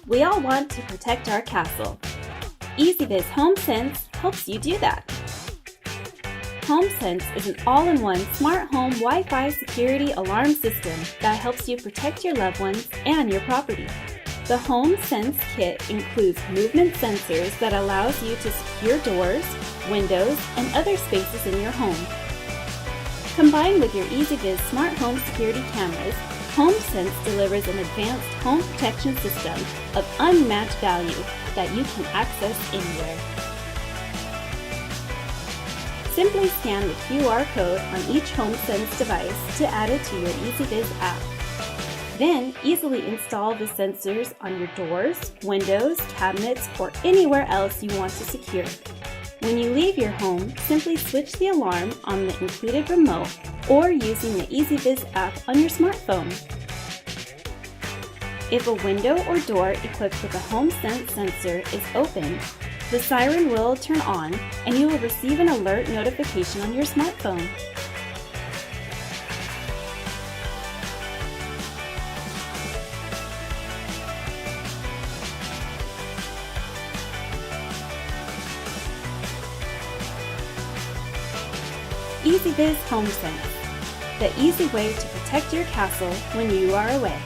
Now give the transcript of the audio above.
We all want to protect our castle. EZVIZ HomeSense helps you do that. HomeSense is an all-in-one smart home Wi-Fi security alarm system that helps you protect your loved ones and your property. The HomeSense kit includes movement sensors that allows you to secure doors, windows, and other spaces in your home. Combined with your EZVIZ smart home security cameras, HomeSense delivers an advanced home protection system of unmatched value that you can access anywhere. Simply scan the QR code on each HomeSense device to add it to your EZVIZ app. Then easily install the sensors on your doors, windows, cabinets, or anywhere else you want to secure. When you leave your home, simply switch the alarm on the included remote or using the EZVIZ app on your smartphone. If a window or door equipped with a HomeSense sensor is open, the siren will turn on and you will receive an alert notification on your smartphone. EZVIZ HomeSense, the easy way to protect your castle when you are away.